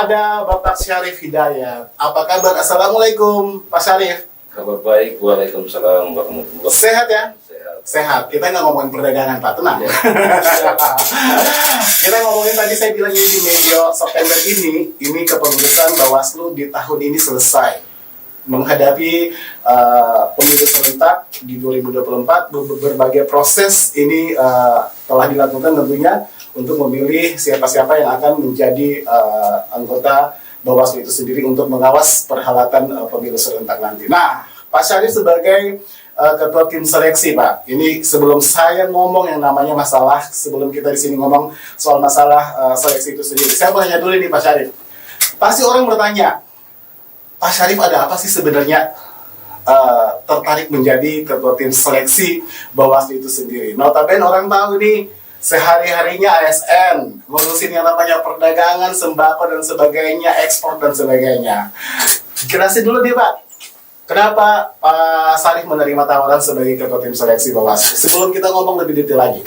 ada Bapak Syarif Hidayat. Apa kabar? Assalamualaikum, Pak Syarif. Kabar baik, waalaikumsalam warahmatullahi wabarakatuh. Sehat ya? Sehat. Sehat. Kita nggak ngomongin perdagangan, Pak. Tenang. Ya. Kita ngomongin tadi saya bilangnya di medio September ini kepengurusan Bawaslu di tahun ini selesai. Menghadapi pemilu serentak di 2024, berbagai proses ini telah dilakukan tentunya untuk memilih siapa-siapa yang akan menjadi anggota Bawaslu itu sendiri untuk mengawas perhelatan pemilu serentak nanti. Nah, Pak Syarif sebagai ketua tim seleksi, Pak, ini sebelum saya ngomong yang namanya masalah, sebelum kita di sini ngomong soal masalah seleksi itu sendiri, saya mau tanya dulu nih Pak Syarif. Pasti orang bertanya, Pak Syarif ada apa sih sebenarnya tertarik menjadi ketua tim seleksi Bawaslu itu sendiri? Notabene orang tahu nih, sehari-harinya ASN, ngurusin yang namanya perdagangan, sembako dan sebagainya, ekspor dan sebagainya. Jelasin dulu deh Pak, kenapa Pak Syarif menerima tawaran sebagai ketua tim seleksi Bawaslu? Sebelum kita ngomong lebih detail lagi.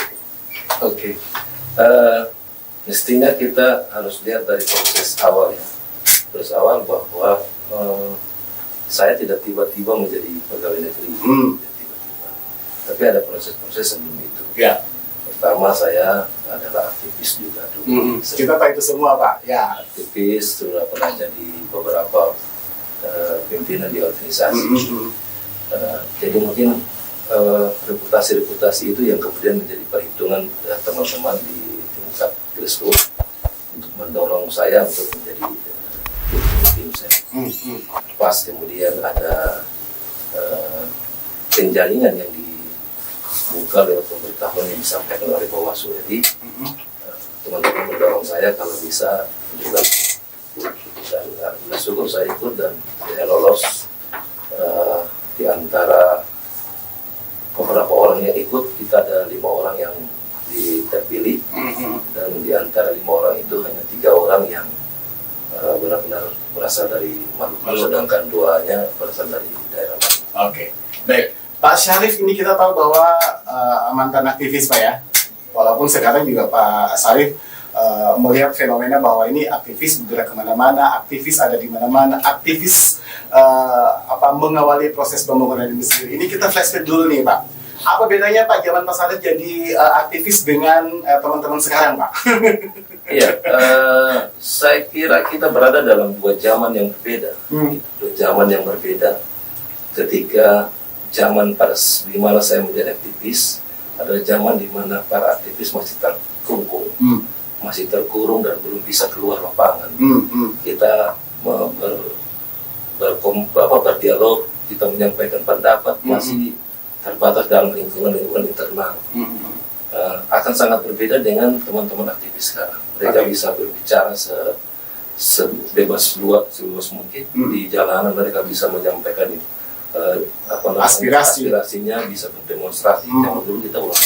Oke. Mestinya kita harus lihat dari proses awal ya. Proses awal bahwa saya tidak tiba-tiba menjadi pegawai negeri. Tiba-tiba. Tapi ada proses-proses sebelum itu. Ya. Pertama saya adalah aktivis juga dulu. Kita tahu itu semua Pak. Ya. Aktivis, sudah pernah jadi beberapa pimpinan di organisasi. Jadi mungkin reputasi-reputasi itu yang kemudian menjadi perhitungan teman-teman di tingkat grassroots untuk mendorong saya untuk menjadi tim saya. Pas kemudian ada penjaringan yang dibuka lewat pemberitahuan yang disampaikan oleh Bawaslu. Jadi teman-teman mendorong saya kalau bisa juga, dan alhamdulillah syukur saya ikut dan saya lolos. Di antara beberapa orang yang ikut, kita ada 5 orang yang terpilih, dan di antara 5 orang itu hanya 3 orang yang benar-benar berasal dari Maluku, sedangkan 2-nya berasal dari daerah lain. Oke, baik. Pak Syarif ini kita tahu bahwa mantan aktivis Pak ya. Walaupun sekarang juga Pak Syarif melihat fenomena bahwa ini aktivis bergerak kemana-mana, aktivis ada di mana-mana, aktivis mengawali proses pembangunan ini sendiri. Ini kita flashback dulu nih Pak. Apa bedanya Pak zaman Pak Syarif jadi aktivis dengan teman-teman sekarang Pak? Iya, saya kira kita berada dalam 2 zaman yang berbeda. 2 zaman yang berbeda. Ketika zaman di mana saya menjadi aktivis, adalah zaman di mana para aktivis masih terkungkung, masih terkurung dan belum bisa keluar lapangan. Kita berdialog, kita menyampaikan pendapat, masih terbatas dalam lingkungan internal. Akan sangat berbeda dengan teman-teman aktivis sekarang. Mereka bisa berbicara sebebas mungkin di jalanan. Mereka bisa menyampaikan aspirasinya, bisa berdemonstrasi. Yang dulu kita ulang.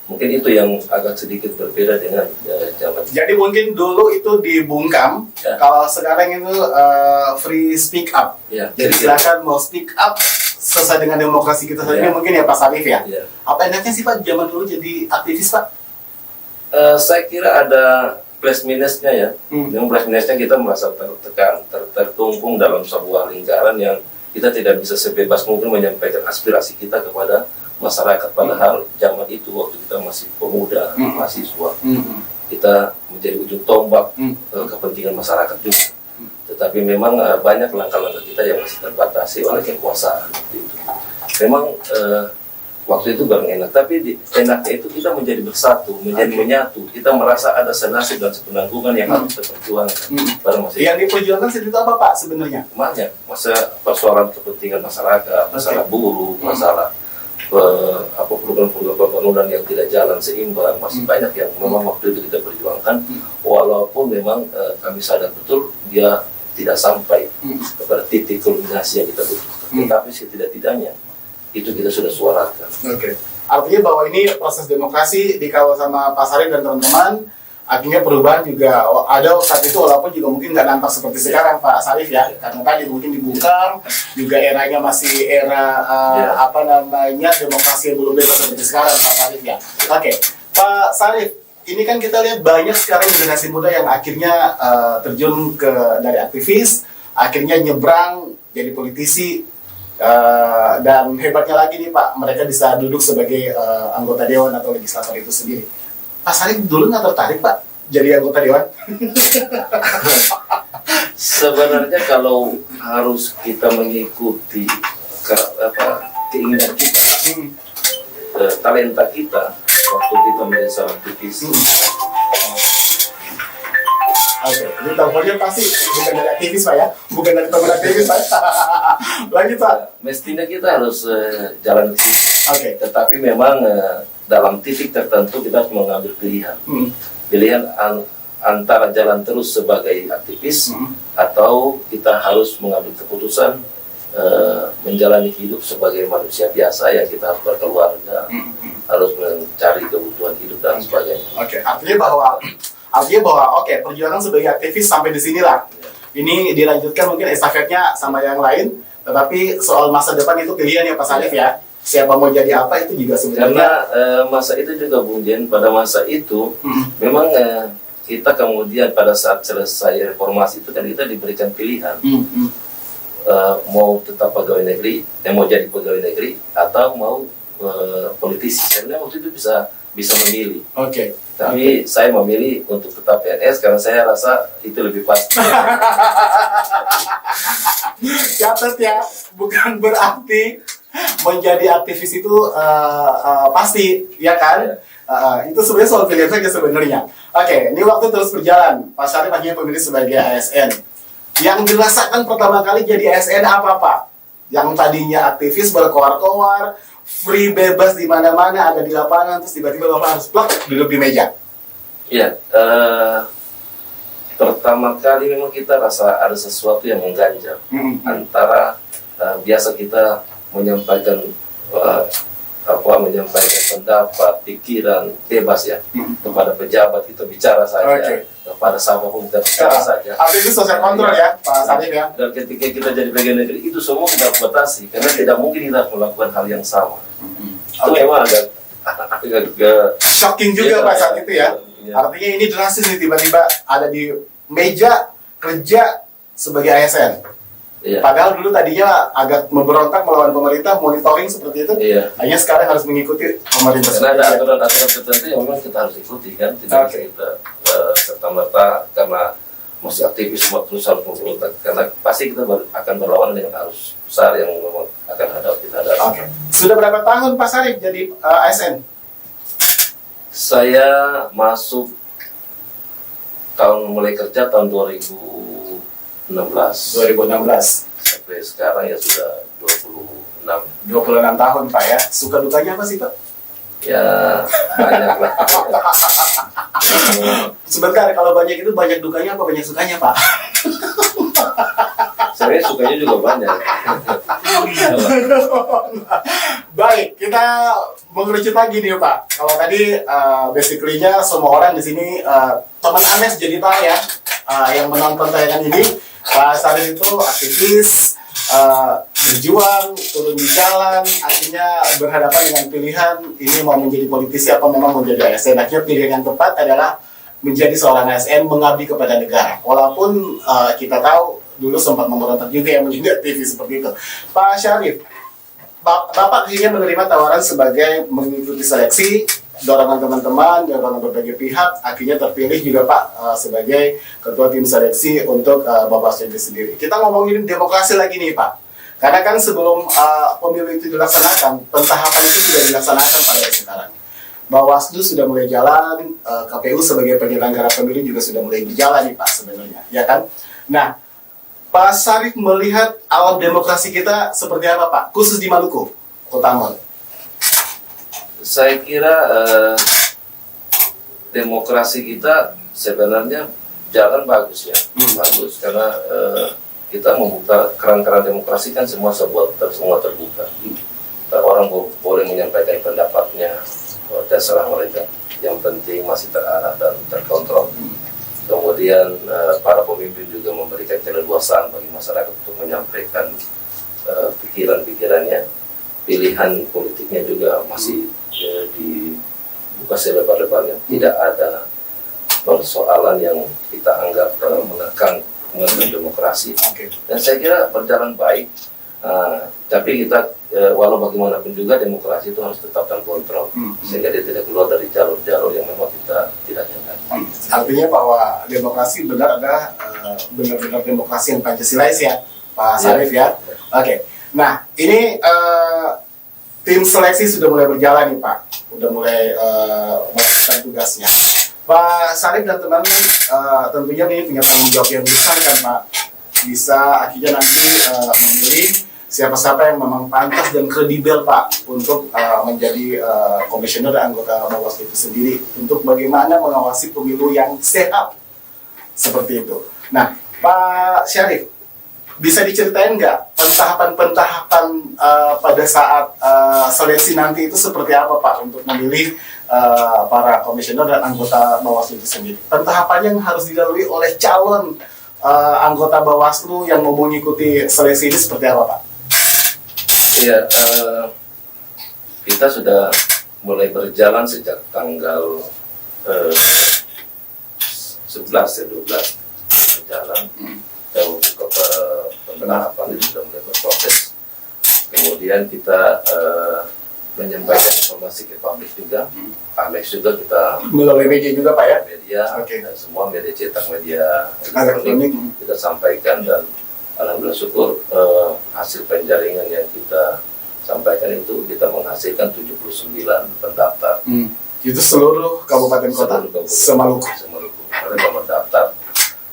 Mungkin itu yang agak sedikit berbeda dengan zaman. Jadi mungkin dulu itu dibungkam, ya. Kalau sekarang itu free speak up. Ya, jadi silakan mau speak up sesuai dengan demokrasi kita saja. Mungkin ya Pak Syarif ya. Apa enaknya sih Pak zaman dulu jadi aktivis Pak? Saya kira ada plus minusnya ya. Yang plus minusnya kita merasa tertekan, tertumpung dalam sebuah lingkaran yang kita tidak bisa sebebas mungkin menyampaikan aspirasi kita kepada masyarakat. Padahal zaman itu waktu kita masih pemuda, mahasiswa, kita menjadi ujung tombak kepentingan masyarakat juga. Tetapi memang banyak langkah-langkah kita yang masih terbatasi oleh kekuasaan. Memang waktu itu barang enak, tapi enaknya itu kita menjadi bersatu, menjadi menyatu. Kita merasa ada senasib dan sepenanggungan yang harus kita perjuangkan. Yang diperjuangkan itu apa Pak sebenarnya? Banyak, persoalan kepentingan masyarakat, masalah buruh, masalah program-program pembangunan yang tidak jalan seimbang, masih banyak yang memang waktu itu kita perjuangkan. Walaupun memang kami sadar betul dia tidak sampai kepada titik kulminasi yang kita butuhkan, tetapi setidak-tidaknya itu kita sudah suarakan. Artinya bahwa ini proses demokrasi dikawal sama Pak Syarif dan teman-teman. Artinya perubahan juga ada saat itu, walaupun juga mungkin nggak nampak seperti sekarang Pak Syarif ya, karena tadi mungkin dibungkam, juga eranya masih era demokrasi yang belum bebas seperti sekarang Pak Syarif ya. Pak Syarif, ini kan kita lihat banyak sekarang generasi muda yang akhirnya terjun dari aktivis, akhirnya nyebrang jadi politisi, dan hebatnya lagi nih Pak, mereka bisa duduk sebagai anggota dewan atau legislator itu sendiri. Pak Sarif dulu nggak tertarik Pak jadi anggota dewan? Sebenarnya kalau harus kita mengikuti keinginan kita, talenta kita waktu kita menjadi seorang aktivis. Oke, ini teleponnya pasti bukan dari aktivis Pak ya, bukan dari teman aktivis Pak. Lanjut Pak. Mestinya kita harus jalan ke situ. Oke. Tetapi memang dalam titik tertentu kita harus mengambil pilihan. Pilihan antara jalan terus sebagai aktivis atau kita harus mengambil keputusan menjalani hidup sebagai manusia biasa yang kita harus berkeluarga, harus mencari kebutuhan hidup dan sebagainya. Oke, artinya bahwa oke, perjuangan sebagai aktivis sampai di sinilah. Ini dilanjutkan mungkin estafetnya sama yang lain, tetapi soal masa depan itu pilihan ya Pak Sarif ya. Siapa mau jadi apa itu juga sebenarnya. Karena masa itu juga Bung Jen, pada masa itu memang kita kemudian pada saat selesai reformasi itu kan kita diberikan pilihan mau tetap pegawai negeri, mau jadi pegawai negeri atau mau politisi. Sebenarnya waktu itu bisa memilih. Oke. Tapi saya memilih untuk tetap PNS karena saya rasa itu lebih pasti. Catat ya, bukan berarti menjadi aktivis itu pasti, ya kan? Itu sebenarnya soal pilihan saja sebenarnya. Oke, ini waktu terus berjalan. Pak Sarif akhirnya memilih sebagai ASN. Yang dirasakan pertama kali jadi ASN apa Pak? Yang tadinya aktivis berkoar-koar, free bebas di mana-mana, ada di lapangan, terus tiba-tiba Bapak harus plak duduk di meja. Iya, pertama kali memang kita rasa ada sesuatu yang mengganjal antara biasa kita menyampaikan menyampaikan pendapat, pikiran bebas ya kepada pejabat kita bicara saja, kepada siapapun kita bicara saja. Aktivis sosial kontrol ya, Pak Sarif ya. Dan ketika kita jadi pegawai negeri itu semua kita batasi karena tidak mungkin kita melakukan hal yang sama. Itu memang agak shocking juga Pak saat itu ya. Artinya ini drastis nih, tiba-tiba ada di meja kerja sebagai ASN. Padahal dulu tadinya agak memberontak melawan pemerintah, monitoring seperti itu. Hanya sekarang harus mengikuti pemerintah. Karena ada aturan-aturan tertentu yang memang kita harus ikuti kan. Tidak bisa kita serta-merta karena masih aktivis terus harus memberontak. Karena pasti kita akan berlawan dengan arus besar yang memang akan kita hadapi. Sudah berapa tahun Pak Sarif jadi ASN? Saya masuk mulai kerja tahun 2016. Sampai sekarang ya sudah 26 tahun Pak ya. Suka dukanya apa sih Pak? Ya banyak lah. Sebentar, kalau banyak itu banyak dukanya apa banyak sukanya Pak? Sebenarnya sukanya juga banyak. Baik, kita mengerucut lagi nih Pak. Kalau tadi basically-nya semua orang di sini teman Anes jadi tahu ya, yang menonton tayangan ini, Pak Sarif itu aktivis, berjuang, turun di jalan, akhirnya berhadapan dengan pilihan ini mau menjadi politisi atau memang menjadi ASN. Akhirnya pilihan yang tepat adalah menjadi seorang ASN, mengabdi kepada negara. Walaupun kita tahu dulu sempat memberontak juga yang menjadi aktivis seperti itu. Pak Sarif, Bapak akhirnya menerima tawaran sebagai mengikuti seleksi, dorongan teman-teman, dorongan berbagai pihak, akhirnya terpilih juga Pak sebagai ketua tim seleksi untuk Bapak sendiri. Kita ngomongin demokrasi lagi nih Pak, karena kan sebelum pemilu itu dilaksanakan, pentahapan itu sudah dilaksanakan pada sekarang. Bawaslu sudah mulai jalan, KPU sebagai penyelenggara pemilu juga sudah mulai berjalan nih Pak sebenarnya, ya kan? Nah, Pak Sarif melihat alam demokrasi kita seperti apa Pak, khusus di Maluku, Kota Ambon? Saya kira demokrasi kita sebenarnya jalan bagus ya, bagus karena kita membuka keran-keran demokrasi kan semua terbuka. Orang boleh menyampaikan pendapatnya, terserah mereka. Yang penting masih terarah dan terkontrol. Kemudian para pemimpin juga memberikan keleluasaan bagi masyarakat untuk menyampaikan pikiran-pikirannya. Pilihan politiknya juga masih terbuka selebar-lebarnya. Tidak ada persoalan yang kita anggap menekan demokrasi. Dan saya kira berjalan baik. Tapi kita walau bagaimanapun juga demokrasi itu harus tetap terkontrol sehingga dia tidak keluar dari jalur-jalur yang memang kita tidak inginkan. Artinya bahwa demokrasi benar adalah benar-benar demokrasi yang Pancasilais ya, Pak Syarif ya. Oke. Nah, ini tim seleksi sudah mulai berjalan nih Pak, udah mulai melakukan tugasnya. Pak Syarif dan teman-teman tentunya ini punya tanggung jawab yang besar kan Pak, bisa akhirnya nanti memilih siapa-siapa yang memang pantas dan kredibel Pak untuk menjadi komisioner dan anggota Bawaslu itu sendiri untuk bagaimana mengawasi pemilu yang sehat seperti itu. Nah, Pak Syarif, bisa diceritain nggak pentahapan-pentahapan pada saat seleksi nanti itu seperti apa Pak untuk memilih para komisioner dan anggota Bawaslu itu sendiri? Pentahapan yang harus dilalui oleh calon anggota Bawaslu yang mau mengikuti seleksi ini seperti apa Pak? Iya, kita sudah mulai berjalan sejak tanggal 11 ya 12 berjalan. Untuk pentahapan itu sudah mulai berproses. Kemudian kita menyampaikan informasi ke publik juga. Alex juga kita Melalui media juga Pak ya? Media, dan semua media cetak, media elektronik kita sampaikan, dan alhamdulillah syukur hasil penjaringan yang kita sampaikan itu kita menghasilkan 79 pendaftar. Itu seluruh kabupaten kota Semaluku. Mereka mendaftar,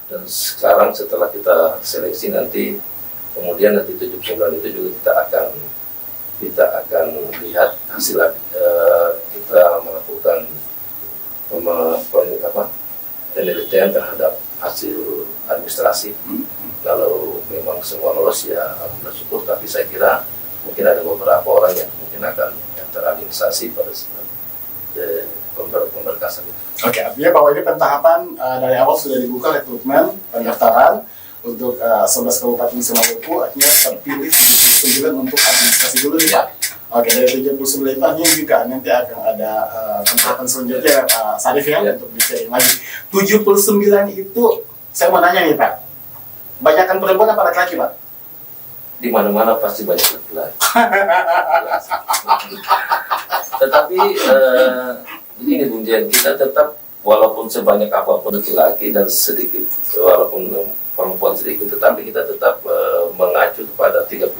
dan sekarang setelah kita seleksi nanti, kemudian nanti 79 itu juga kita akan lihat hasil kita melakukan penelitian terhadap hasil administrasi. Kalau memang semua lolos ya bersyukur, tapi saya kira mungkin ada beberapa orang yang mungkin akan teralinsasi pada pemberkasan itu. Oke, artinya bahwa ini pentahapan dari awal sudah dibuka rekrutmen pendaftaran untuk 11 kabupaten Semaluku, akhirnya terpilih 79 untuk administrasi dulu nih Pak. Oke, dari 79 itu artinya juga nanti akan ada pentahapan selanjutnya Pak Syarif ya, untuk dicari lagi. 79 itu saya mau nanya nih Pak, banyakkan perempuan apa laki-laki Pak? Di mana-mana pasti banyak laki-laki. Tetapi begini Bung Jen, kita tetap walaupun sebanyak apapun laki-laki dan sedikit, walaupun perempuan sedikit, tetapi kita tetap mengacu kepada 30%.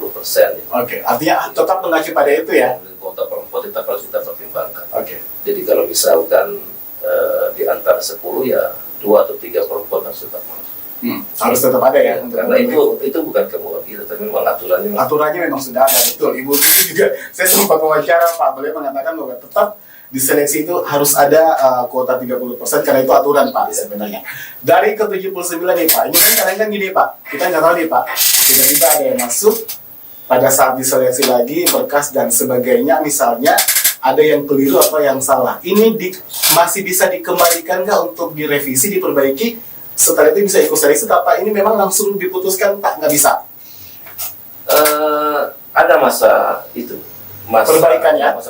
Oke, artinya tetap mengacu pada itu ya? Kuota perempuan tetap harus kita pertimbangkan. Oke. Jadi kalau misalkan di antara 10 ya 2 atau 3 perempuan harus tetap masuk. Harus tetap ada ya? Karena itu bukan kemauan kita, tapi memang aturannya memang sudah ada, betul. Ibu juga, saya sempat wawancara Pak, beliau mengatakan bahwa tetap di seleksi itu harus ada kuota 30% karena itu aturan Pak sebenarnya. Dari ke 79 nih Pak, ini kan kadang-kadang gini Pak, kita nggak tahu nih Pak, tiba-tiba ada yang masuk pada saat diseleksi lagi berkas dan sebagainya, misalnya ada yang keliru atau yang salah. Ini masih bisa dikembalikan nggak untuk direvisi, diperbaiki? Setelah itu bisa ikut seleksi, apa ini memang langsung diputuskan Pak, nggak bisa? Ada masa itu, perbaikan ya? Masa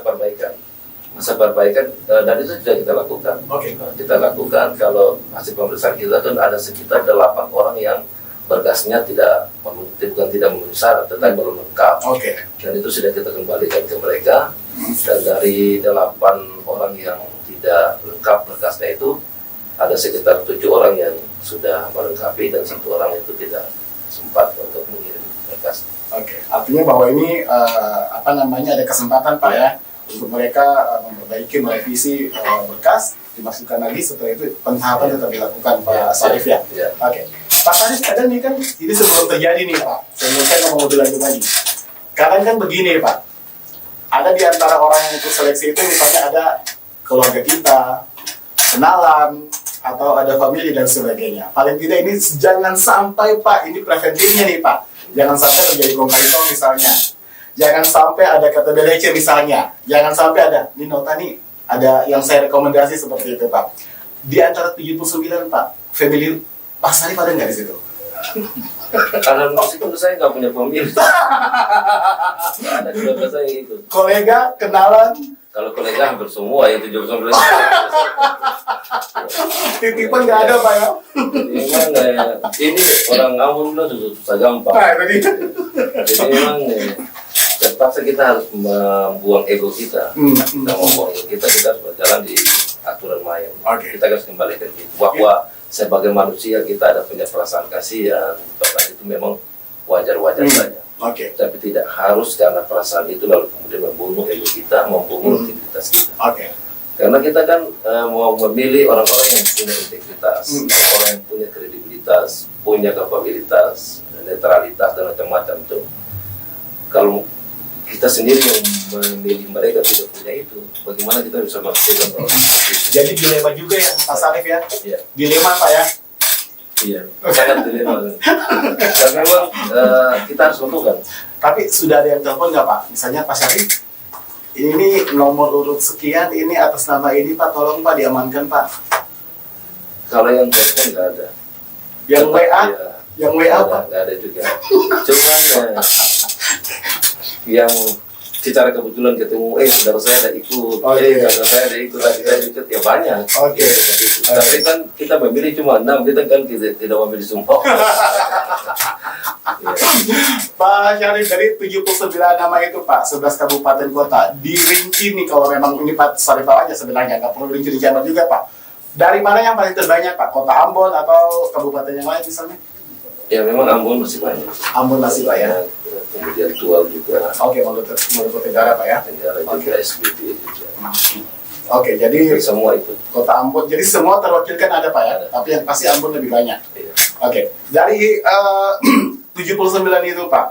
perbaikan, dan itu sudah kita lakukan. Kita lakukan kalau hasil pemeriksaan kita kan ada sekitar 8 orang yang berkasnya bukan tidak memenuhi syarat, tetapi belum lengkap. Dan itu sudah kita kembalikan ke mereka. Dan dari 8 orang yang tidak lengkap berkasnya itu, ada sekitar 7 orang yang sudah melengkapi dan 1 orang itu tidak sempat untuk mengirim berkas. Artinya bahwa ini ada kesempatan Pak ya untuk mereka memperbaiki, merevisi berkas, dimasukkan lagi, setelah itu pentahapan tetap dilakukan Pak Syarif ya. Pak Syarif, kadang nih kan ini sebelum terjadi nih Pak, sebelum saya ngomong lebih lanjut lagi. Kadang kan begini Pak, ada di antara orang yang ikut seleksi itu misalnya ada keluarga kita, kenalan, atau ada family dan sebagainya. Paling tidak ini jangan sampai Pak, ini preventifnya nih Pak, jangan sampai terjadi konflik misalnya, jangan sampai ada kata belece misalnya, jangan sampai ada ini nota nih, ada yang saya rekomendasi seperti itu Pak. Di antara 79 Pak, family Pak Syarif ada nggak di situ? Karena musik itu saya nggak punya family. Ada keluarga saya itu. Kolega, kenalan, Kalau kolega hampir semua yang 79 Titipan nggak ada Pak ya? memang ini orang Ambon bilang susah gampang. Nah, tadi. Jadi memang terpaksa kita harus membuang ego kita. Kita membuang ego kita harus berjalan di aturan main. Oke. Kita harus kembalikan itu. Bahwa sebagai manusia kita ada punya perasaan kasihan, perasaan itu memang wajar-wajar saja. Oke. Tapi tidak harus karena perasaan itu lalu kemudian membunuh ego kita, membunuh integritas kita. Oke. Karena kita kan mau memilih orang-orang yang punya integritas, orang yang punya kredibilitas, punya kapabilitas, netralitas dan macam-macam itu. Kalau kita sendiri yang memilih mereka tidak punya itu, bagaimana kita bisa memastikan orang itu? Jadi dilema juga ya Pak Sarif ya? Iya. Dilema Pak ya? Iya, sangat dilema. Dan memang kita harus tentukan. Tapi sudah ada yang telepon nggak Pak? Misalnya Pak Syarif, ini nomor urut sekian, ini atas nama ini Pak, tolong Pak diamankan Pak. Kalau yang telepon nggak ada. Yang Tetap, WA? ya, Yang WA Pak? nggak ada juga. Cuman yang secara kebetulan ketemu, saudara saya ada ikut, Oh, iya. saudara saya ada ikut, tadi saya ikut, ya banyak. Oke. Tapi kan kita memilih cuma 6, kita kan tidak memilih semua. Ya. Pak Syarif, dari 79 nama itu Pak, 11 kabupaten kota, dirinci nih kalau memang ini Pak Syarif aja sebenarnya, nggak perlu rinci juga Pak. Dari mana yang paling terbanyak Pak? Kota Ambon atau kabupaten yang lain misalnya? Ya memang Ambon masih banyak. Ambon masih Pak ya? Kemudian Tual juga. Oke, Maluku Tenggara Pak ya? Tenggara juga, SBT juga. Oke, jadi Semua itu. Kota Ambon, jadi semua terwakilkan ada Pak ya? Ada. Tapi yang pasti Ambon lebih banyak. Iya. Oke, dari 79 itu Pak,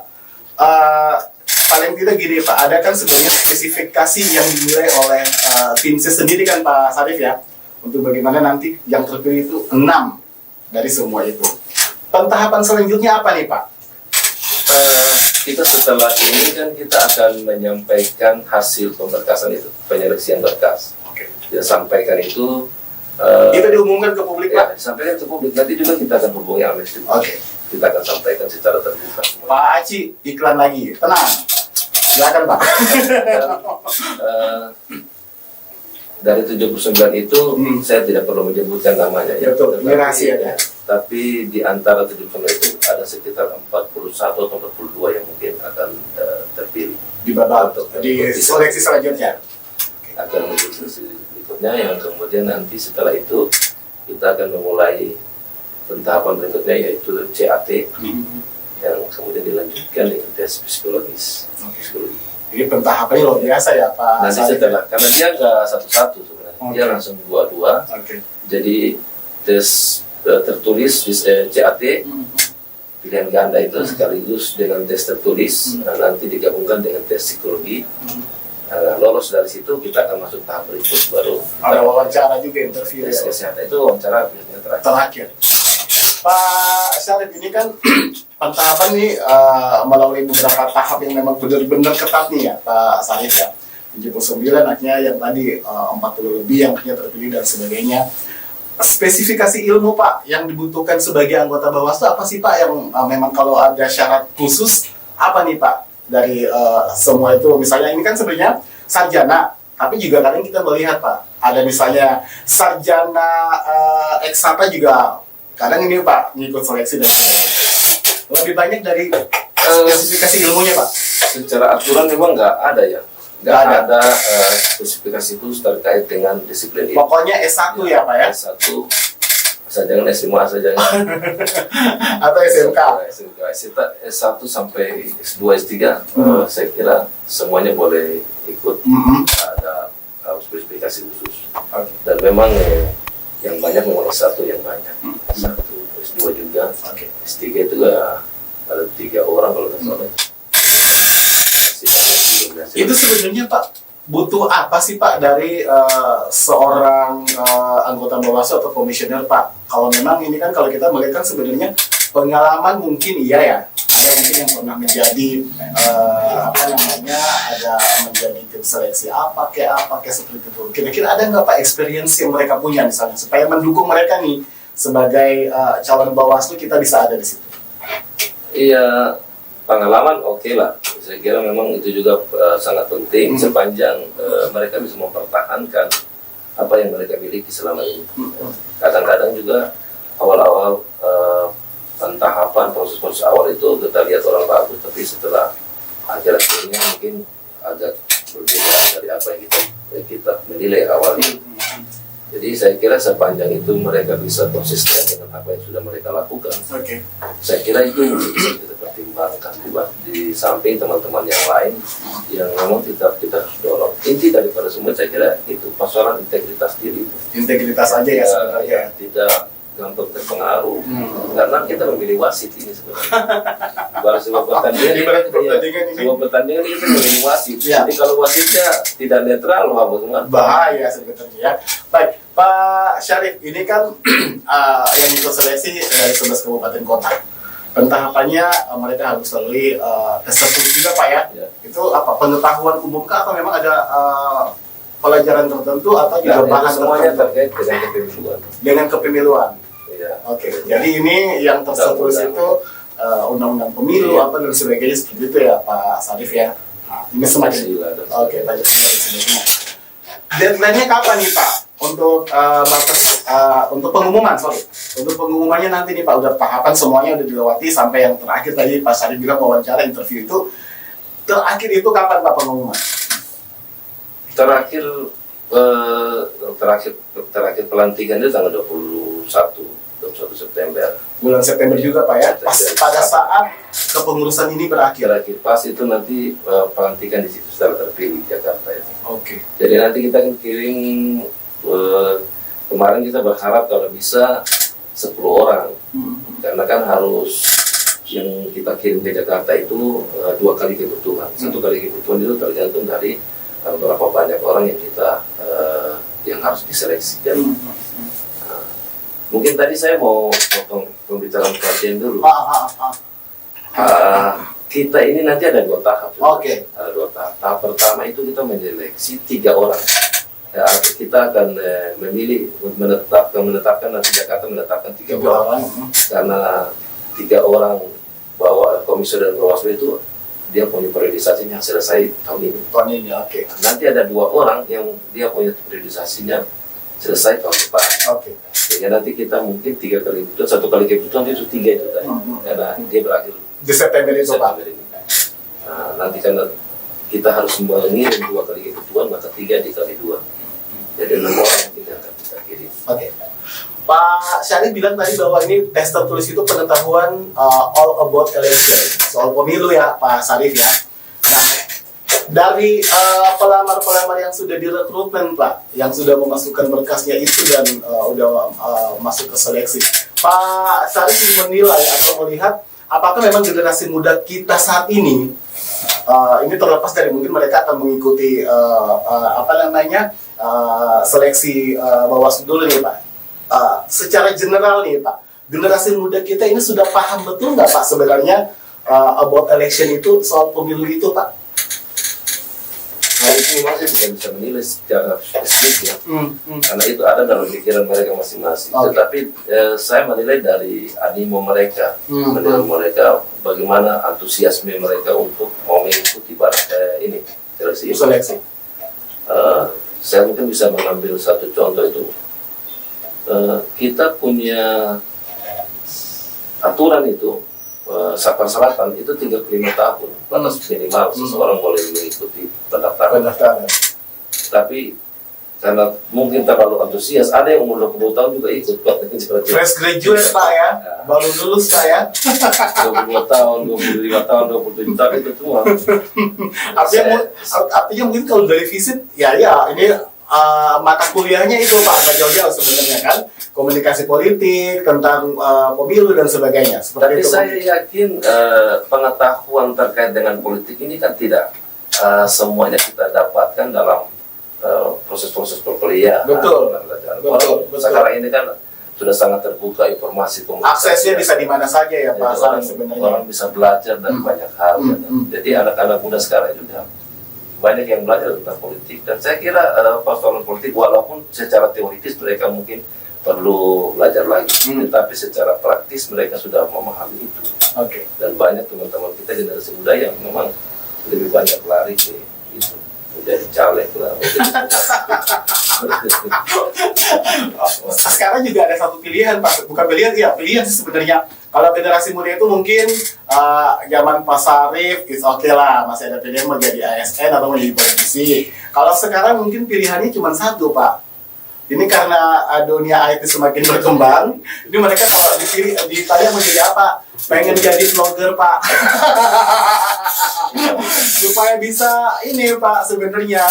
paling tidak gini Pak, ada kan sebenarnya spesifikasi yang dimulai oleh tim ses sendiri kan Pak Sarif ya, untuk bagaimana nanti yang terpilih itu 6 dari semua itu. Pentahapan selanjutnya apa nih Pak? Kita setelah ini kan kita akan menyampaikan hasil pemberkasan itu, penyeleksian berkas. Oke. Kita sampaikan itu. Itu diumumkan ke publik Ya, Pak? disampaikan ke publik. Nanti juga kita akan hubungi Amnesty. Oke. Kita akan sampaikan secara terbuka. Pak Aci, iklan lagi, tenang. Silakan Pak. Dari 79 itu saya tidak perlu menyebutkan namanya ya. Betul, ini rahasia ya. Tapi di antara 79 itu ada sekitar 41 atau 42 yang mungkin akan terpilih Di babak Untuk di mengikuti seleksi selanjutnya. akan mengikuti sesi berikutnya, yang kemudian nanti setelah itu kita akan memulai pentahapan berikutnya yaitu CAT yang kemudian dilanjutkan dengan tes psikologis. Psikologi. Jadi pentahapannya luar biasa ya Pak Nanti Sarif. setelah, karena dia nggak satu-satu sebenarnya, dia Oke. langsung dua-dua. Oke. Jadi tes tertulis di CAT pilihan ganda itu sekaligus dengan tes tertulis, nanti digabungkan dengan tes psikologi. Lolos dari situ kita akan masuk tahap berikut, baru Ada wawancara juga, interview tes ya. kesehatan itu wawancara biasanya terakhir. Terakhir. Pak Syarif, ini kan pentahapan nih melalui beberapa tahap yang memang benar-benar ketat nih ya Pak Syarif ya. 79 akhirnya yang tadi 40 lebih yang akhirnya terpilih dan sebagainya. Spesifikasi ilmu Pak yang dibutuhkan sebagai anggota Bawaslu apa sih Pak yang memang kalau ada syarat khusus apa nih Pak dari semua itu? Misalnya ini kan sebenarnya sarjana, tapi juga kadang kita melihat Pak ada misalnya sarjana eksata juga kadang ini Pak ngikut seleksi dan sebagainya. Lebih banyak dari spesifikasi ilmunya Pak. Secara aturan memang nggak ada ya, Nggak ada. ada spesifikasi khusus terkait dengan disiplin ini. Pokoknya S1 ya Pak ya, S1 jangan S5 saja. atau SMK. S1 sampai S2, S3 saya kira semuanya boleh ikut. Ada spesifikasi khusus. Oke. Dan memang yang banyak memang S1 yang banyak. S1, S2 juga. Oke. S3 itu ada 3 orang kalau nggak salah. Itu sebenarnya Pak butuh apa sih Pak dari seorang anggota Bawaslu atau komisioner Pak? Kalau memang ini kan kalau kita melihat kan sebenarnya pengalaman mungkin iya ya, ada mungkin yang pernah menjadi ada menjadi tim seleksi apa kayak seperti itu. Kira-kira ada nggak Pak experience yang mereka punya misalnya supaya mendukung mereka nih sebagai calon Bawaslu kita bisa ada di situ? Iya, pengalaman oke lah. Saya kira memang itu juga sangat penting sepanjang mereka bisa mempertahankan apa yang mereka miliki selama ini. Kadang-kadang juga awal-awal tahapan proses-proses awal itu kita lihat orang bagus, tapi setelah akhir-akhirnya mungkin agak berbeda dari apa yang kita menilai awalnya. Jadi saya kira sepanjang itu mereka bisa konsisten dengan apa yang sudah mereka lakukan. Saya kira itu bisa kita pertimbangkan di samping teman-teman yang lain yang memang kita harus dorong. Inti daripada semua saya kira itu persoalan integritas diri. Integritas aja ya sebenarnya. Ya, tidak gampang terpengaruh karena kita memilih wasit ini sebenarnya. Baru sebuah pertandingan kita memilih wasit. Jadi kalau wasitnya tidak netral, wah bagaimana? Bahaya sebenarnya ya. Baik, Pak Syarif, ini kan yang ikut seleksi dari 11 kabupaten kota. Pentahapannya mereka harus melalui tes tertulis juga Pak ya. Itu apa, pengetahuan umum kah atau memang ada pelajaran tertentu atau juga bahan semuanya tertentu? terkait dengan kepemiluan. Dengan kepemiluan. Ya. Oke, jadi ini yang tertulis itu undang-undang pemilu apa dan sebagainya seperti itu ya Pak Syarif ya. Nah, ini semakin oke, banyak sekali. Deadline-nya kapan nih Pak untuk batas untuk pengumuman, untuk pengumumannya nanti nih Pak, udah tahapan semuanya udah dilewati sampai yang terakhir tadi Pak Syarif bilang wawancara interview itu terakhir itu kapan Pak pengumuman? Terakhir pelantikan itu tanggal 21 September. Bulan September juga Pak ya. Pas pada saat kepengurusan ini berakhir. Pas itu nanti pelantikan di situ setelah terpilih Jakarta ya. Oke. Jadi nanti kita akan kirim kemarin kita berharap kalau bisa 10 orang. Karena kan harus yang kita kirim ke Jakarta itu 2 kali kebutuhan. 1 kali kebutuhan itu tergantung dari berapa banyak orang yang kita yang harus diseleksi. Mungkin tadi saya mau potong pembicaraan pelatihan dulu. Kita ini nanti ada 2 tahap. Oke. Ada 2 tahap. Tahap pertama itu kita menyeleksi 3 orang. Ya, kita akan menetapkan nanti Jakarta menetapkan 3 orang. Karena 3 orang bahwa komisi dan Bawaslu itu dia punya periodisasinya selesai tahun ini. Oke. Nanti ada 2 orang yang dia punya periodisasinya selesai tahun depan. Oke. Sehingga nanti kita mungkin 3 kali kebutuhan, 1 kali kebutuhan itu 3 itu tadi. Karena dia berakhir di September itu Pak. ini. Nah, nanti karena kita harus mengirim 2 kali kebutuhan, maka 3 dikali 2. Jadi 6 orang mungkin yang akan kita kirim. Oke. Pak Syarif bilang tadi bahwa ini tes tertulis itu pengetahuan all about election, soal pemilu ya Pak Syarif ya. Nah, dari pelamar-pelamar yang sudah direkrutmen Pak, yang sudah memasukkan berkasnya itu dan udah masuk ke seleksi, Pak Syarif menilai atau melihat apakah memang generasi muda kita saat ini terlepas dari mungkin mereka akan mengikuti seleksi Bawaslu dulu nih Pak. Secara general nih Pak, generasi muda kita ini sudah paham betul nggak Pak sebenarnya about election itu, soal pemilu itu Pak? Nah, itu memang saya tidak bisa menilai secara spesifik ya, karena itu ada dalam pikiran mereka masing-masing. Tetapi saya menilai dari animo mereka, bagaimana antusiasme mereka untuk mau mengikuti ini seleksi. Saya mungkin bisa mengambil satu contoh itu. Kita punya aturan itu persyaratan itu 35 tahun batas minimal seseorang boleh mengikuti pendaftaran. Tapi karena mungkin terlalu antusias, ada yang umur 20 tahun juga ikut. Fresh graduate Pak ya, baru lulus Pak ya. 22 tahun, 25 tahun, 27 tahun itu semua. Artinya mungkin kalau dari visit ya ini mata kuliahnya itu Pak, nggak jauh-jauh sebenarnya kan, komunikasi politik tentang pemilu dan sebagainya. Tapi saya yakin pengetahuan terkait dengan politik ini kan tidak semuanya kita dapatkan dalam proses-proses perkuliahan. Betul. Sekarang ini kan sudah sangat terbuka informasi komunikasi. Aksesnya bisa di mana saja ya Pak. Orang bisa belajar dari banyak hal. Jadi anak-anak muda sekarang juga banyak yang belajar tentang politik, dan saya kira persoalan politik walaupun secara teoritis mereka mungkin perlu belajar lagi. Tetapi secara praktis mereka sudah memahami itu. Oke. Dan banyak teman-teman kita generasi muda yang memang lebih banyak lari ke itu, menjadi caleg lah. Sekarang juga ada satu pilihan Pak, bukan pilihan ya, pilihan sih sebenarnya. Kalau generasi muda itu mungkin zaman Pak Sarif, it's okay lah, masih ada pilihan mau jadi ASN atau mau jadi politisi. Kalau sekarang mungkin pilihannya cuma satu Pak. Ini karena dunia IT semakin berkembang, ini mereka kalau dipilih, ditanya mau jadi apa, pengen jadi vlogger Pak. Supaya bisa ini Pak sebenarnya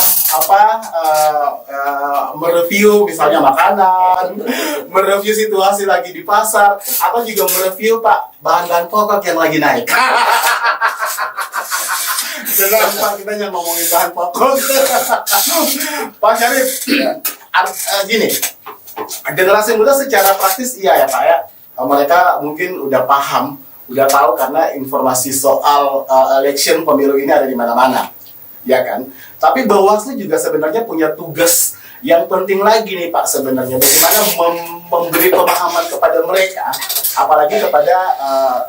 mereview misalnya makanan, mereview situasi lagi di pasar, atau juga mereview Pak bahan-bahan pokok yang lagi naik. Jangan Pak, kita yang ngomongin bahan pokok. Pak Syarif, gini, generasi muda secara praktis iya ya Pak ya, mereka mungkin udah paham, udah tahu karena informasi soal election pemilu ini ada di mana-mana, ya kan? Tapi Bawaslu juga sebenarnya punya tugas yang penting lagi nih Pak sebenarnya, bagaimana memberi pemahaman kepada mereka, apalagi kepada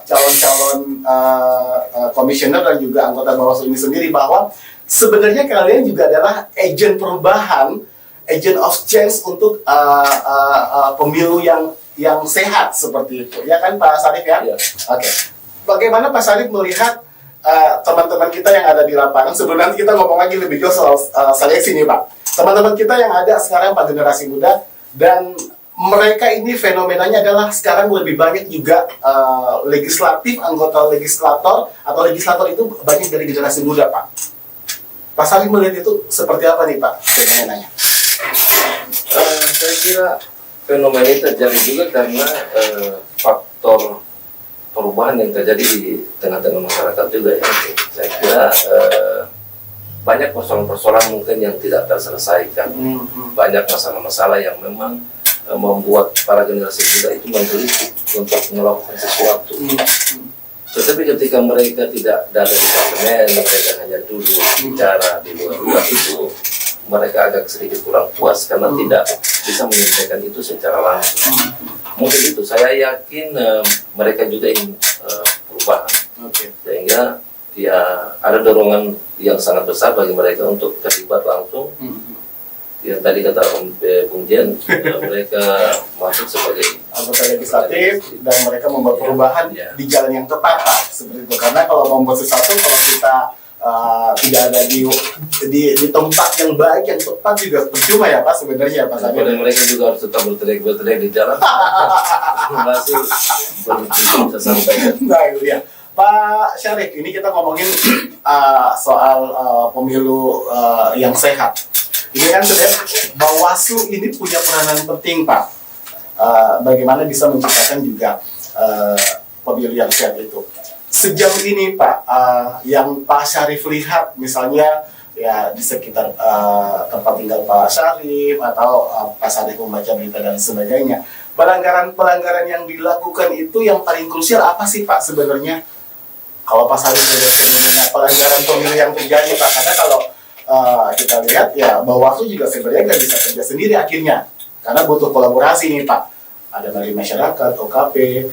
calon-calon komisioner dan juga anggota Bawaslu ini sendiri, bahwa sebenarnya kalian juga adalah agen perubahan, agent of change untuk pemilu yang sehat seperti itu, ya kan Pak Sarif ya? Ya. Oke. Bagaimana Pak Sarif melihat teman-teman kita yang ada di lapangan? Sebelum nanti kita ngomong lagi lebih jauh soal seleksi nih Pak. Teman-teman kita yang ada sekarang Pak generasi muda, dan mereka ini fenomenanya adalah sekarang lebih banyak juga legislatif, anggota legislator atau legislator itu banyak dari generasi muda Pak. Pak Sarif melihat itu seperti apa nih Pak fenomenanya? Saya kira fenomena ini terjadi juga karena faktor perubahan yang terjadi di tengah-tengah masyarakat juga ya. Saya kira banyak persoalan-persoalan mungkin yang tidak terselesaikan, banyak masalah-masalah yang memang membuat para generasi muda itu menggelitik untuk melakukan sesuatu. Tetapi ketika mereka tidak ada di parlemen, mereka hanya duduk bicara di luar-luar itu, mereka agak sedikit kurang puas karena tidak bisa menyampaikan itu secara langsung. Mungkin itu, saya yakin mereka juga ingin perubahan. Sehingga ya ada dorongan yang sangat besar bagi mereka untuk terlibat langsung. Yang tadi kata Bung Jen, mereka masuk sebagai anggota legislatif dan mereka membuat perubahan di jalan yang tepat Pak, seperti itu. Karena kalau membuat sesuatu, kalau kita tidak ada di tempat yang baik, yang tepat, juga percuma ya Pak sebenarnya Pak Sarif. Dan mereka juga harus tetap berteriak di jalan. Masih belum bisa sampaikan. Nah itu ya Pak Syarif, ini kita ngomongin soal pemilu yang sehat. Ini kan sebenarnya Bawaslu ini punya peranan penting Pak. Bagaimana bisa menciptakan juga pemilu yang sehat itu. Sejauh ini Pak, yang Pak Syarif lihat misalnya ya di sekitar tempat tinggal Pak Syarif, atau Pak Syarif membaca berita dan sebagainya, pelanggaran yang dilakukan itu yang paling krusial apa sih Pak sebenarnya? Kalau Pak Syarif melihat sebenarnya pelanggaran pemilu yang terjadi Pak, karena kalau kita lihat ya Bawaslu juga sebenarnya nggak bisa kerja sendiri akhirnya, karena butuh kolaborasi nih Pak, ada dari masyarakat, OKP,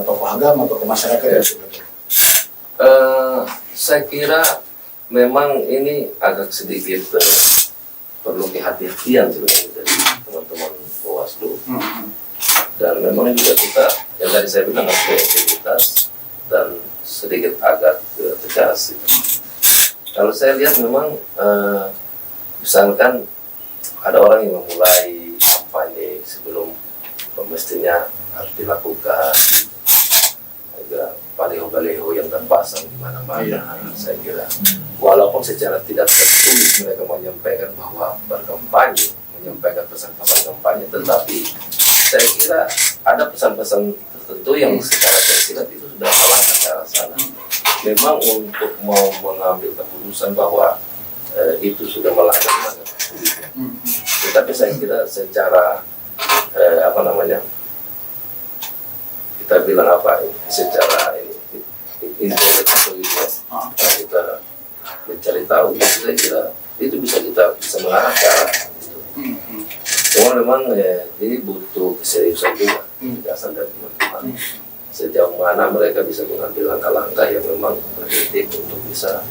tokoh agama, tokoh masyarakat dan sebagainya. Saya kira memang ini agak sedikit perlu kehati-hatian sebenarnya dari teman-teman Bawaslu. Dan memang juga kita yang tadi saya bilang harus kreativitas dan sedikit agak tegas. Kalau saya lihat memang misalkan ada orang yang memulai kampanye sebelum mestinya harus dilakukan, ada baliho-baliho yang terpasang di mana-mana. Saya kira walaupun secara tidak tertulis mereka menyampaikan bahwa berkampanye, menyampaikan pesan-pesan kampanye, tetapi saya kira ada pesan-pesan tertentu yang secara tersirat itu sudah melangkah ke arah sana. Memang untuk mau mengambil keputusan bahwa itu sudah melanggar, tetapi saya kira secara kita bilang secara intelektual kita mencari tahu, saya kira itu bisa mengarah ke arah itu. Cuma memang ini butuh keseriusan juga, ketegasan dari teman-teman. Sejauh mana mereka bisa mengambil langkah-langkah yang memang preventif untuk bisa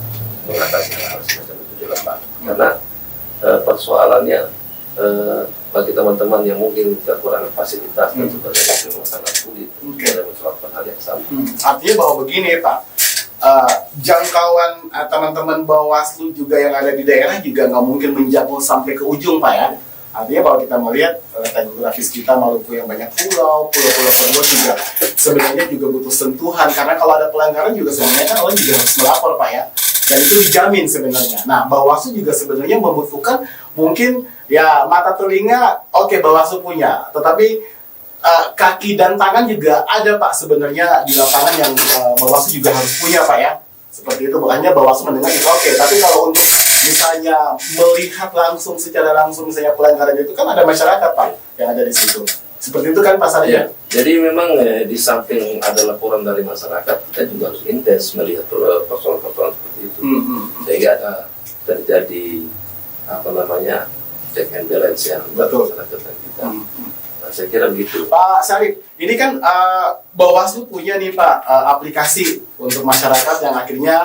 mengatasi hal semacam itu di lapangan. Karena persoalannya bagi teman-teman yang mungkin kekurangan fasilitas dan sebagainya memang sangat sulit dalam melakukan hal yang sama. Artinya bahwa begini Pak, jangkauan teman-teman Bawaslu juga yang ada di daerah juga nggak mungkin menjangkau sampai ke ujung Pak ya. Artinya bahwa kita melihat letak geografis kita Maluku yang banyak pulau-pulau kedua juga sebenarnya juga butuh sentuhan, karena kalau ada pelanggaran juga sebenarnya kan orang juga harus melapor Pak ya, dan itu dijamin sebenarnya. Nah, Bawaslu juga sebenarnya membutuhkan mungkin ya mata telinga, oke, Bawaslu punya, tetapi kaki dan tangan juga ada Pak sebenarnya di lapangan yang Bawaslu juga harus punya Pak ya. Seperti itu, bukannya Bawaslu mendengar itu oke, tapi kalau untuk misalnya melihat langsung secara langsung misalnya pelanggaran itu kan ada masyarakat Pak yang ada di situ. Seperti itu kan Pak Sarif? Ya, jadi memang di samping ada laporan dari masyarakat, kita juga harus intens melihat persoalan-persoalan seperti itu. Sehingga ada terjadi apa namanya check and balance yang masyarakat dan kita. Nah, saya kira begitu. Pak Sarif, ini kan Bawaslu punya nih Pak aplikasi untuk masyarakat yang akhirnya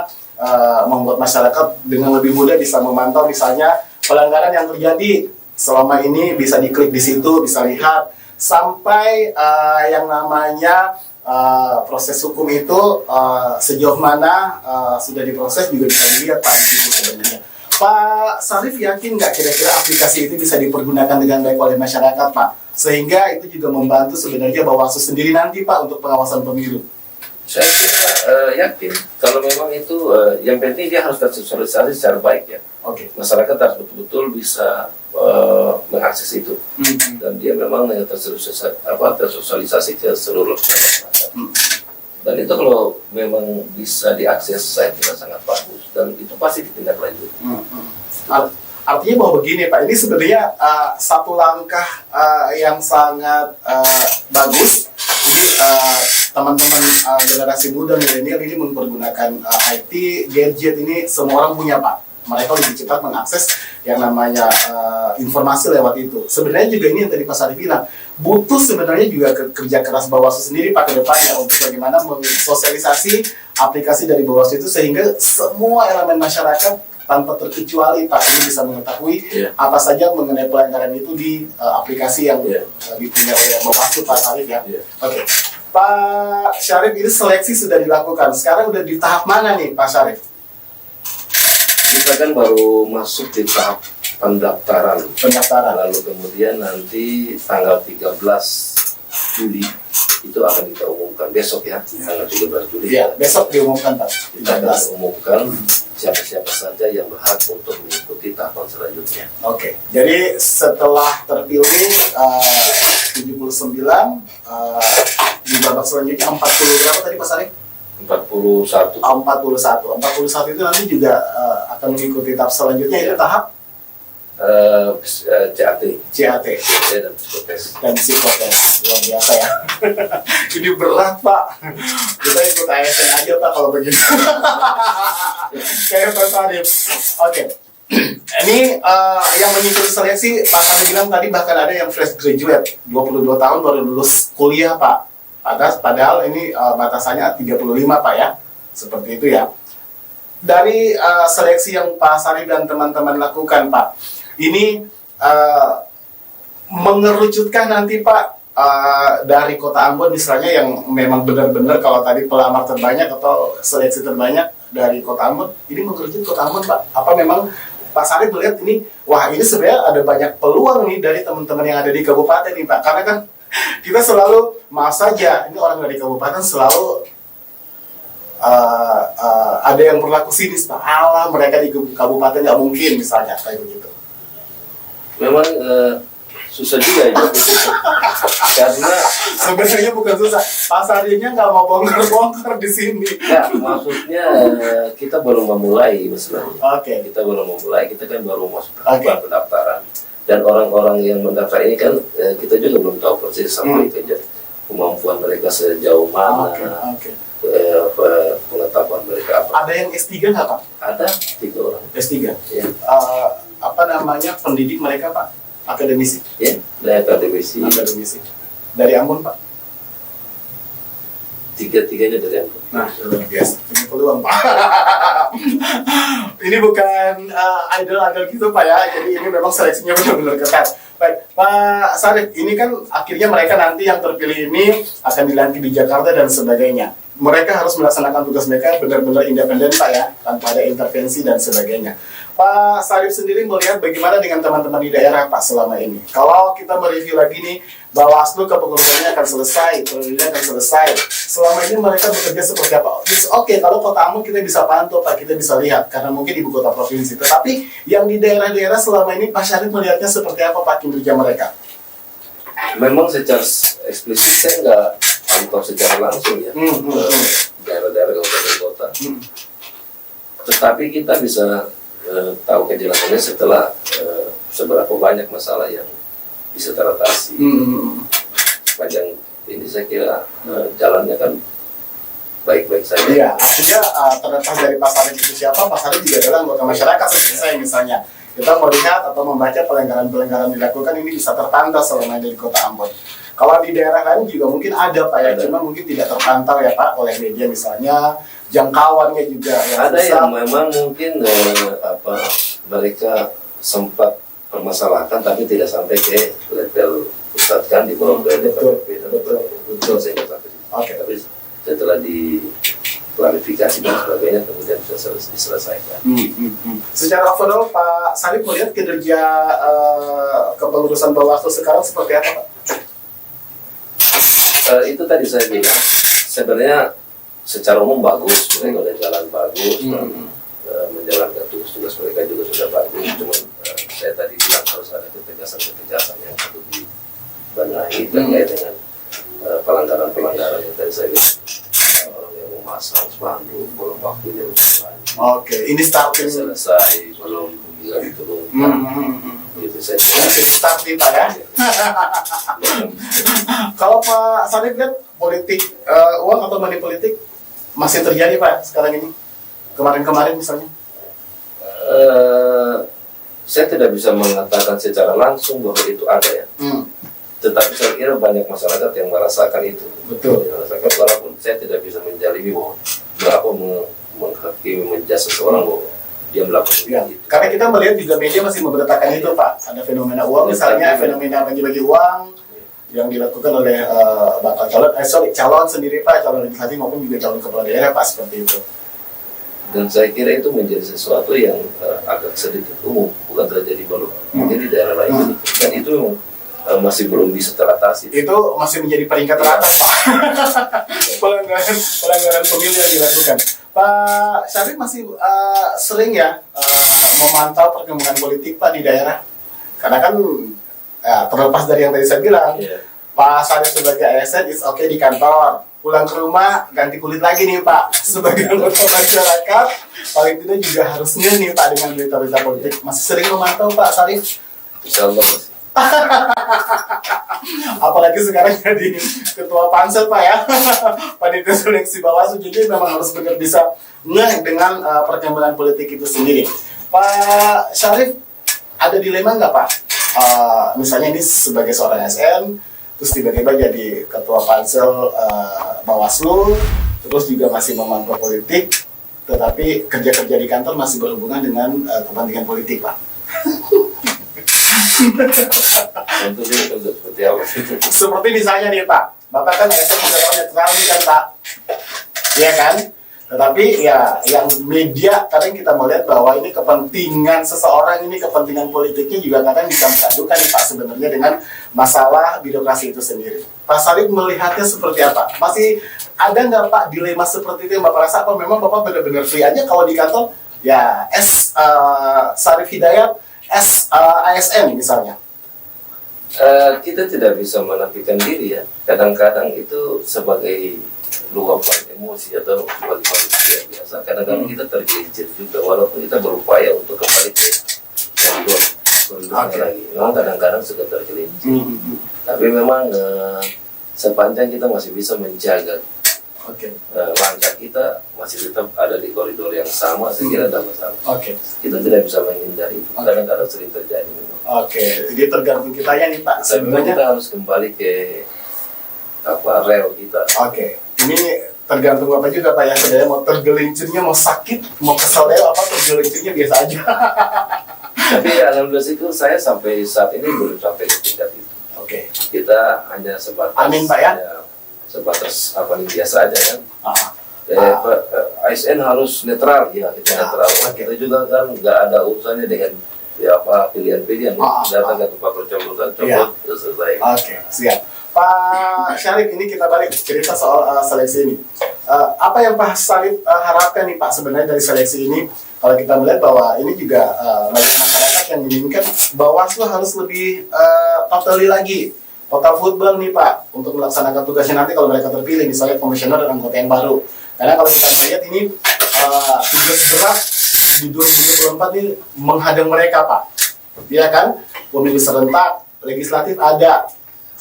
membuat masyarakat dengan lebih mudah bisa memantau misalnya pelanggaran yang terjadi selama ini, bisa diklik di situ, bisa lihat sampai yang namanya proses hukum itu sejauh mana sudah diproses juga bisa dilihat Pak di situ sebenarnya. Pak Sarif yakin nggak kira-kira aplikasi itu bisa dipergunakan dengan baik oleh masyarakat Pak? Sehingga itu juga membantu sebenarnya Bawaslu sendiri nanti Pak untuk pengawasan pemilu. Saya kira yakin kalau memang itu yang penting dia harus tersosialisasi secara baik ya. Oke. Masyarakat harus betul-betul bisa mengakses itu dan dia memang tersosialisasi ke seluruh masyarakat. Dan itu kalau memang bisa diakses saya kira sangat bagus dan itu pasti ditindaklanjuti. Artinya bahwa begini Pak, ini sebenarnya satu langkah yang sangat bagus. Ini teman-teman generasi muda milenial ini mempergunakan IT, gadget ini semua orang punya Pak. Mereka lebih cepat mengakses yang namanya informasi lewat itu. Sebenarnya juga ini yang tadi Pak Sarif bilang, butuh sebenarnya juga kerja keras Bawaslu sendiri Pak ke depannya untuk bagaimana mensosialisasi aplikasi dari Bawaslu itu sehingga semua elemen masyarakat tanpa terkecuali Pak ini bisa mengetahui apa saja mengenai pelanggaran itu di aplikasi yang dipunya oleh Bawaslu Pak Sarif ya. Oke. Pak Syarif, ini seleksi sudah dilakukan. Sekarang udah di tahap mana nih Pak Syarif? Kita kan baru masuk di tahap pendaftaran. Lalu kemudian nanti tanggal 13 Juli itu akan kita umumkan besok ya, tanggal 13 Juli. Iya, besok diumumkan Pak. Kita akan umumkan siapa-siapa saja yang berhak untuk mengikuti tahapan selanjutnya. Oke, jadi setelah terpilih 79 di babak selanjutnya 40 berapa tadi Pak Sarif? 41 itu nanti juga akan mengikuti tahap selanjutnya itu tahap CAT dan psikotes. Luar biasa ya. Ini berat Pak. Kita ikut ASN aja Pak kalau begitu. Kayak Pak Sarif. Oke. Ini yang mengikuti seleksi Pak Sarif bilang tadi bahkan ada yang fresh graduate 22 tahun baru lulus kuliah Pak. Padahal ini batasannya 35 Pak ya. Seperti itu ya. Dari seleksi yang Pak Sarif dan teman-teman lakukan Pak, ini mengerucutkan nanti Pak dari Kota Ambon misalnya yang memang benar-benar kalau tadi pelamar terbanyak atau seleksi terbanyak dari Kota Ambon, ini mengerucut Kota Ambon Pak. Apa memang Pak Sarif melihat ini, wah ini sebenarnya ada banyak peluang nih dari teman-teman yang ada di kabupaten nih Pak, karena kan kita selalu, maaf saja, ini orang dari kabupaten selalu ada yang berlaku sinis Pak, alah mereka di kabupaten nggak mungkin misalnya, kayak begitu. Memang susah juga ya, karena sebenarnya bukan susah, pasarnya nggak mau bongkar-bongkar di sini. Ya, maksudnya kita baru memulai masalahnya. Oke. Kita baru memulai, kita kan baru masuk ke pendaftaran. Dan orang-orang yang mendaftar ini kan kita juga belum tahu persis sampai kemampuan mereka sejauh mana, pengetahuan mereka apa. Ada yang S3 nggak Pak? Ada 3 orang. S3? Ya. Apa namanya pendidik mereka Pak? Akademisi? Ya, Dari akademisi, Akademisi. Dari Ambon, Pak? tiga-tiganya dari aku. Nah, luar biasa. Ini peluang, Pak. Ini bukan idol-idol gitu, Pak ya. Jadi ini memang seleksinya benar-benar ketat. Baik, Pak Sarif, ini kan akhirnya mereka nanti yang terpilih ini akan dilantik di Jakarta dan sebagainya. Mereka harus melaksanakan tugas mereka benar-benar independen, Pak ya, tanpa ada intervensi dan sebagainya. Pak Sarif sendiri melihat bagaimana dengan teman-teman di daerah, Pak, selama ini. Kalau kita mereview lagi nih, Bawaslu kepengurusannya akan selesai, periodenya akan selesai. Selama ini mereka bekerja seperti apa? Oke, kalau Kota Ambon kita bisa pantau, Pak, kita bisa lihat, karena mungkin ibu kota provinsi. Tetapi yang di daerah-daerah selama ini, Pak Sarif melihatnya seperti apa, Pak, kinerja mereka? Memang secara eksplisit saya nggak pantau secara langsung ya daerah-daerah kabupaten kota. Tetapi kita bisa tahu kejelasannya setelah seberapa banyak masalah yang bisa teratasi. Sepanjang ini saya kira jalannya kan baik-baik saja. Iya, artinya terlepas dari Pak Sarif itu siapa, Pak Sarif juga adalah anggota masyarakat seperti saya misalnya. Kita melihat atau membaca pelanggaran-pelanggaran dilakukan ini bisa terpantau selama di Kota Ambon. Kalau di daerah lain juga mungkin ada, Pak ya, cuma mungkin tidak terpantau ya, Pak, oleh media misalnya, jangkauannya juga yang Ada susah. yang memang mungkin mereka sempat permasalahkan tapi tidak sampai ke level pusat kan di bawah DPRP dan betul saya nggak sampai. Oke. Tapi setelah diklarifikasi dan sebagainya kemudian bisa diselesaikan. Secara overall, Pak Sarif melihat kinerja kepengurusan Bawaslu sekarang seperti apa, Pak? Itu tadi saya bilang sebenarnya secara umum bagus, mereka udah jalan bagus, menjalankan tugas-tugas mereka juga sudah bagus. Cuman saya tadi bilang harus ada ketegasan-ketegasan yang perlu dibenahi terkait dengan pelanggaran-pelanggaran yang tadi saya bilang, orang yang memasang spanduk belum waktunya usulan. Oke, ini starting. Selesai belum juga diturunkan. Gitu saya kira. Masih starting, Pak ya. Kalau Pak Sarif lihat politik uang atau money politik masih terjadi, Pak, sekarang ini? Kemarin-kemarin misalnya? Saya tidak bisa mengatakan secara langsung bahwa itu ada ya. Tetapi saya kira banyak masyarakat yang merasakan itu. Betul. Merasakan, walaupun saya tidak bisa menjalimi bahwa berapa menghakimi menjudge seseorang bahwa dia melakukan Ya, itu. karena kita melihat juga media masih memberitakan itu, Pak. Ada fenomena uang, misalnya fenomena bagi-bagi uang yang dilakukan oleh bakal calon sendiri, Pak, calon legislatif maupun juga calon kepala daerah, Pak, seperti itu. Dan saya kira itu menjadi sesuatu yang agak sedikit umum, bukan terjadi baru di daerah lain. Dan itu memang masih belum bisa teratasi. Itu masih menjadi peringkat teratas, Pak. pelanggaran pemilu yang dilakukan. Pak Syarif masih sering ya memantau perkembangan politik, Pak, di daerah. Karena kan terlepas dari yang tadi saya bilang, Pak Syarif sebagai ASN is oke di kantor, pulang ke rumah ganti kulit lagi nih, Pak, sebagai anggota masyarakat. Paling tidak juga harusnya nih, Pak, dengan berita-berita politik masih sering memantau, Pak Syarif. Insya Allah masih. Apalagi sekarang jadi ketua pansel, Pak ya. Panitia seleksi Bawaslu, jadi memang harus benar bisa ngeh dengan perkembangan politik itu sendiri. Pak Syarif, ada dilema nggak, Pak? Misalnya ini sebagai seorang SN, terus tiba-tiba jadi ketua pansel Bawaslu, terus juga masih memantau politik, tetapi kerja-kerja di kantor masih berhubungan dengan kepentingan politik, Pak. Tentunya itu seperti apa? Seperti misalnya nih, Pak, Bapak kan SN bisa netral nih kan, Pak, iya kan? Tetapi ya yang media kadang kita melihat bahwa ini kepentingan seseorang, ini kepentingan politiknya juga kadang dicampur adukan nih, Pak, sebenarnya dengan masalah birokrasi itu sendiri. Pak Sarif melihatnya seperti apa? Masih ada nggak, Pak, dilema seperti itu yang Bapak rasa? Apa memang Bapak benar-benar free aja kalau di kantor ya Sarif Hidayat ASN misalnya? Kita tidak bisa menafikan diri ya. Kadang-kadang itu sebagai luapan emosi atau sebagai manusia biasa. Kadang-kadang kita tergelincir juga, walaupun kita berupaya untuk kembali ke koridor lagi. Memang kadang-kadang sudah tergelincir. Tapi memang sepanjang kita masih bisa menjaga langkah kita masih tetap ada di koridor yang sama, saya kira tidak masalah. Kita tidak bisa menghindari itu. Kadang-kadang sering terjadi memang. Oke, jadi tergantung kitanya nih Pak. Tapi memang Sebenarnya kita harus kembali ke rel kita. oke, ini tergantung Bapak juga Pak ya. Sebenarnya mau tergelincirnya mau sakit, mau kesel apa tergelincirnya biasa aja. Tapi alhamdulillah itu saya sampai saat ini belum sampai ke tingkat itu. Oke. Kita hanya sebatas Amin, Pak, ya? Sebatas apa nih biasa aja kan. Ah, ASN harus netral ya, kita netral. oke. Kita juga kan nggak ada urusannya dengan pilihan-pilihan. Datang ke tempat pencoblosan, Iya. coblos, sudah selesai. Oke, siap. Pak Syarif, ini kita balik cerita soal seleksi ini. Apa yang Pak Syarif harapkan nih Pak sebenarnya dari seleksi ini? Kalau kita melihat bahwa ini juga banyak masyarakat yang menginginkan Bawaslu harus lebih totally lagi, total football nih Pak, untuk melaksanakan tugasnya nanti kalau mereka terpilih, misalnya komisioner dan anggota yang baru. Karena kalau kita melihat ini tugas berat di 2024 ini menghadang mereka Pak. Ya kan? Pemilu serentak, legislatif ada.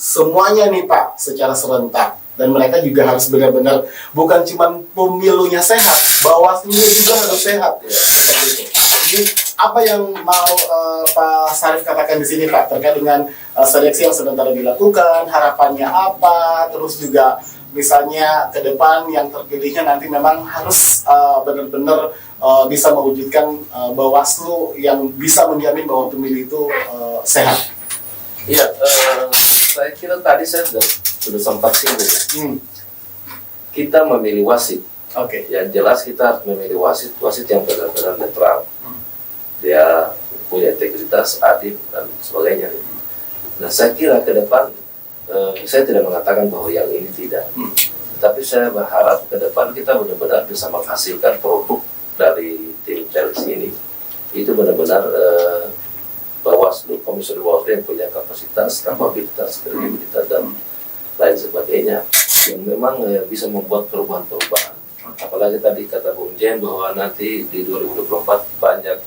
Semuanya nih Pak secara serentak, dan mereka juga harus benar-benar bukan cuma pemilunya sehat, Bawaslunya juga harus sehat. Seperti itu. Jadi apa yang mau Pak Syarif katakan di sini Pak terkait dengan seleksi yang sebentar dilakukan, harapannya apa, terus juga misalnya ke depan yang terpilihnya nanti memang harus benar-benar bisa mewujudkan Bawaslu yang bisa menjamin bahwa pemilu itu sehat. Iya, saya kira tadi saya sudah sempat singgung. Kita memilih wasit. Oke. Yang jelas kita harus memilih wasit yang benar-benar netral. Dia punya integritas, adil dan sebagainya. Nah, saya kira ke depan saya tidak mengatakan bahwa yang ini tidak. Tapi saya berharap ke depan kita benar-benar bisa menghasilkan produk dari tim seleksi ini. Itu benar-benar Bawaslu, komisioner Bawaslu yang punya kapasitas, kapabilitas, kredibilitas dan lain sebagainya yang memang bisa membuat perubahan-perubahan. Apalagi tadi kata Bung Jen bahwa nanti di 2024 banyak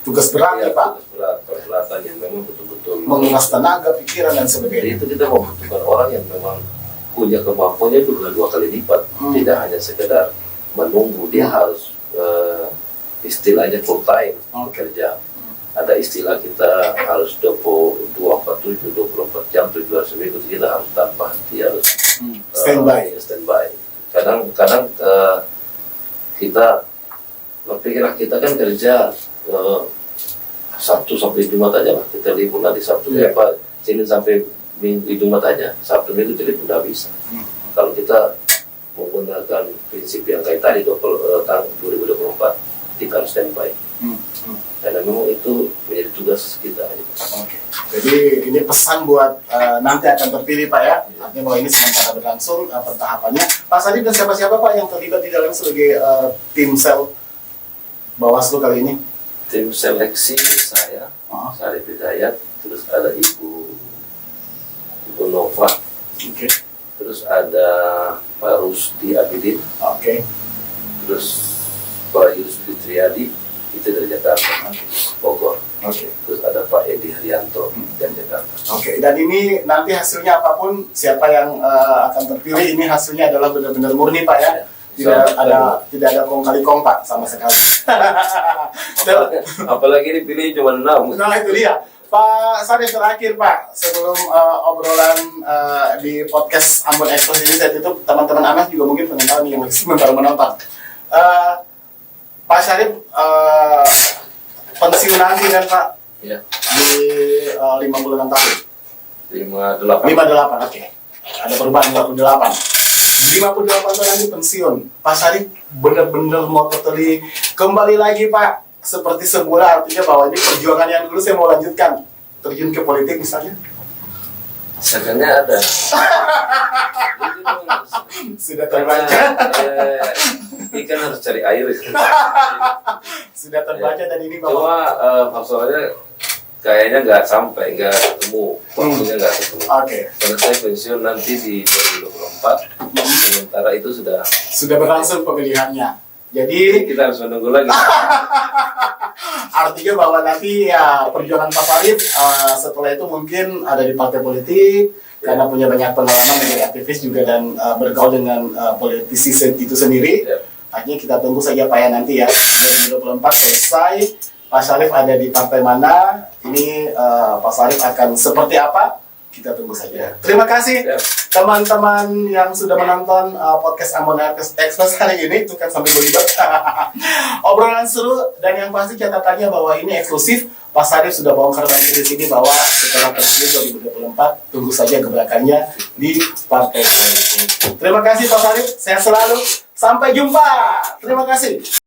tugas berat ya Pak, tugas berat, perhelatan yang memang betul-betul menguras tenaga, pikiran dan jadi sebagainya. itu kita membutuhkan orang yang memang punya kemampuannya itu dua kali lipat, tidak hanya sekedar menunggu, dia harus istilahnya full time kerja. Ada istilah kita harus 24 jam 7 hari seminggu, kita harus tanpa henti, harus standby. Kadang kita berpikir kita kan kerja Sabtu sampai Jumat aja lah, kita libur nanti Sabtu Senin sampai Minggu Jumat aja, Sabtu Minggu jadi udah bisa. Kalau kita menggunakan prinsip yang kayak tadi tahun 2024 kita harus standby. Karena memang itu menjadi tugas kita. Oke. Jadi ini pesan buat nanti akan terpilih Pak ya. Artinya bahwa ini sementara berlangsung pentahapannya. Pak Sadi dan siapa-siapa Pak yang terlibat di dalam sebagai tim sel Bawaslu kali ini? Tim seleksi saya, Syarif Hidayat, terus ada Ibu Nova, terus ada Pak Rusdi Abidin, terus Pak Yusri Triadi, itu dari Jakarta, Bogor. Terus ada Pak Edi Haryanto dari Jakarta. Dan ini nanti hasilnya apapun, siapa yang akan terpilih, ini hasilnya adalah benar-benar murni Pak ya. Tidak ada kong kali kong Pak sama sekali. Apalagi dipilih cuma 6. Nah itu dia. Pak Sadi terakhir Pak, sebelum obrolan di podcast Ambon Express ini, saya tutup, teman-teman Anas juga mungkin pengen tahu nih yang sebentar menonton. Pak Syarif pensiun nanti kan Pak? Iya. Di 56 tahun. 58. 58, oke. Ada perubahan 58. 58 tahun lagi pensiun. Pak Syarif benar-benar mau kembali lagi Pak. Seperti semula, artinya bahwa ini perjuangan yang dulu saya mau lanjutkan. Terjun ke politik misalnya. Sebenarnya ada. Sudah terbaca. Ikan harus cari air. Sudah terbaca dan ini bahwa Cuma masalahnya kayaknya nggak sampai, nggak ketemu, waktunya nggak ketemu. Karena saya pensiun nanti di 2024, sementara itu sudah berlangsung pemilihannya. Jadi kita harus menunggu lagi. artinya bahwa nanti ya perjuangan Pak Syarif setelah itu mungkin ada di partai politik karena punya banyak pengalaman menjadi aktivis juga dan bergaul dengan politisi itu sendiri. Akhirnya kita tunggu saja Pak ya nanti ya 2024 selesai Pak Syarif ada di partai mana, ini Pak Syarif akan seperti apa, kita tunggu saja. Terima kasih teman-teman yang sudah menonton podcast Ambon Express hari ini, itu kan sampai berlibat. Obrolan seru, dan yang pasti catatannya bahwa ini eksklusif. Pak Syarif sudah bongkar banjir di sini bahwa setelah Presiden 2024 tunggu saja gebrakannya di partai politik. Terima kasih Pak Syarif, sehat selalu. Sampai jumpa. Terima kasih.